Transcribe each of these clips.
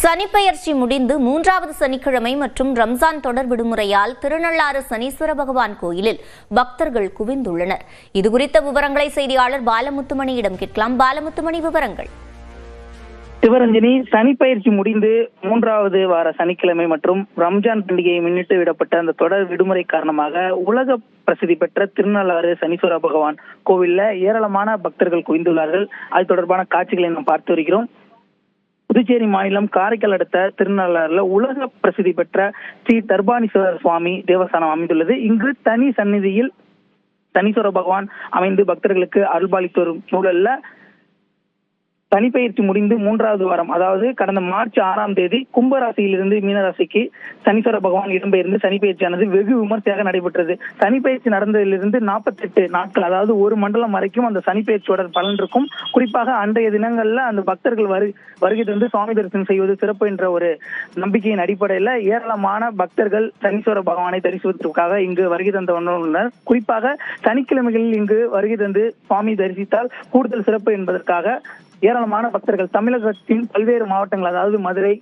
சனிப்பெயர்ச்சி முடிந்து மூன்றாவது சனிக்கிழமை மற்றும் ரம்ஜான் தொடர் விடுமுறையால் திருநள்ளாறு சனீஸ்வர பகவான் கோயிலில் பக்தர்கள் குவிந்துள்ளனர். இதுகுறித்த விவரங்களை செய்தியாளர் பாலமுத்துமணியிடம் கேட்கலாம். பாலமுத்துமணி, விவரங்கள். சிவரஞ்சனி, சனிப்பெயர்ச்சி முடிந்து மூன்றாவது வார சனிக்கிழமை மற்றும் ரம்ஜான் பண்டிகையை முன்னிட்டு விடப்பட்ட அந்த தொடர் விடுமுறை காரணமாக உலக பிரசித்தி பெற்ற திருநள்ளாறு சனீஸ்வர பகவான் கோவில்ல ஏராளமான பக்தர்கள் குவிந்துள்ளார்கள். அது தொடர்பான காட்சிகளை நாம் பார்த்து வருகிறோம். புதுச்சேரி மாநிலம் காரைக்கால் அடுத்த திருநள்ளாறுல உலக பிரசித்தி பெற்ற ஸ்ரீ தர்பானீஸ்வரர் சுவாமி தேவஸ்தானம் அமைந்துள்ளது. இங்கு தனி சந்நிதியில் சனீஸ்வர பகவான் அமைந்து பக்தர்களுக்கு அருள்பாலித்து வரும் சூழல்ல சனிப்பெயர்ச்சி முடிந்து மூன்றாவது வாரம், அதாவது கடந்த மார்ச் 6ஆம் தேதி கும்பராசியிலிருந்து மீனராசிக்கு சனீஸ்வர பகவான் இடம்பெயர்ந்து சனிப்பெயர்ச்சியானது வெகு விமர்சையாக நடைபெற்றது. சனிப்பெயர்ச்சி நடந்ததிலிருந்து 48 நாட்கள், அதாவது ஒரு மண்டலம் வரைக்கும் அந்த சனிப்பெயர்ச்சியோட பலன் இருக்கும். குறிப்பாக அன்றைய தினங்கள்ல அந்த பக்தர்கள் வருகை தந்து சுவாமி தரிசனம் செய்வது சிறப்பு என்ற ஒரு நம்பிக்கையின் அடிப்படையில ஏராளமான பக்தர்கள் சனீஸ்வர பகவானை தரிசிப்பதற்காக இங்கு வருகை தந்தவர்கள். குறிப்பாக சனிக்கிழமைகளில் இங்கு வருகை தந்து சுவாமி தரிசித்தால் கூடுதல் சிறப்பு என்பதற்காக ஏராளமான பக்தர்கள் தமிழகத்தின் பல்வேறு மாவட்டங்கள், அதாவது மதுரை,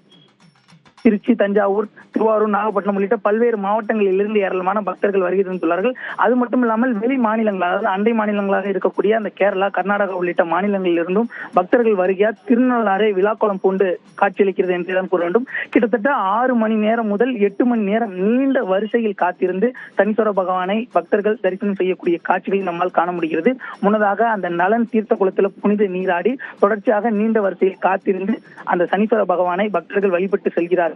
திருச்சி, தஞ்சாவூர், திருவாரூர், நாகப்பட்டினம் உள்ளிட்ட பல்வேறு மாவட்டங்களில் இருந்து ஏராளமான பக்தர்கள் வருகை தந்துள்ளார்கள். அது மட்டும் இல்லாமல் வெளி மாநிலங்கள், அதாவது அண்டை மாநிலங்களாக இருக்கக்கூடிய அந்த கேரளா, கர்நாடகா உள்ளிட்ட மாநிலங்களில் இருந்தும் பக்தர்கள் வருகையா திருநள்ளாறு விழாக்கோலம் பூண்டு காட்சியளிக்கிறது என்றுதான் கூற வேண்டும். கிட்டத்தட்ட 6 மணி நேரம் முதல் 8 மணி நேரம் நீண்ட வரிசையில் காத்திருந்து சனீஸ்வர பகவானை பக்தர்கள் தரிசனம் செய்யக்கூடிய காட்சிகளை நம்மால் காண முடிகிறது. முன்னதாக அந்த நலன் தீர்த்த குளத்தில் புனித நீராடி தொடர்ச்சியாக நீண்ட வரிசையில் காத்திருந்து அந்த சனீஸ்வர பகவானை பக்தர்கள் வழிபட்டு செல்கிறார்கள்.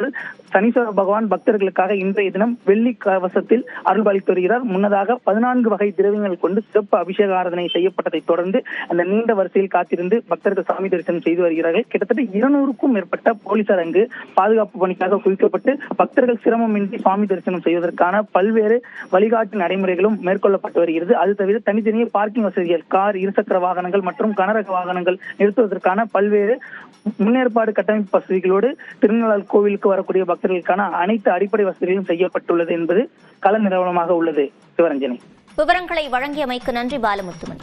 சனீஸ்வர பகவான் பக்தர்களுக்காக இன்றைய தினம் வெள்ளி கவசத்தில் அருள்பாலித்து வருகிறார். முன்னதாக 14 வகை திரவியங்கள் கொண்டு சிறப்பு அபிஷேக ஆராதனை செய்யப்பட்டதை தொடர்ந்து அந்த நீண்ட வரிசையில் காத்திருந்து பக்தர்கள் சாமி தரிசனம் செய்து வருகிறார்கள். கிட்டத்தட்ட 200க்கும் மேற்பட்ட போலீசார் அங்கு பாதுகாப்பு பணிக்காக குவிக்கப்பட்டு பக்தர்கள் சிரமமின்றி சுவாமி தரிசனம் செய்வதற்கான பல்வேறு வழிகாட்டு நடைமுறைகளும் மேற்கொள்ளப்பட்டு வருகிறது. அது தவிர தனித்தனியே பார்க்கிங் வசதிகள், கார், இருசக்கர வாகனங்கள் மற்றும் கனரக வாகனங்கள் நிறுத்துவதற்கான பல்வேறு முன்னேற்பாடு கட்டமைப்பு வசதிகளோடு திருநள்ளாறு கோவிலுக்கு வரக்கூடிய பக்தர்களுக்கான அனைத்து அடிப்படை வசதிகளும் செய்யப்பட்டுள்ளது என்பது கள நிறுவனமாக உள்ளது. சிவரஞ்சனி, விவரங்களை வழங்கியமைக்கு நன்றி பாலமுத்துமணி.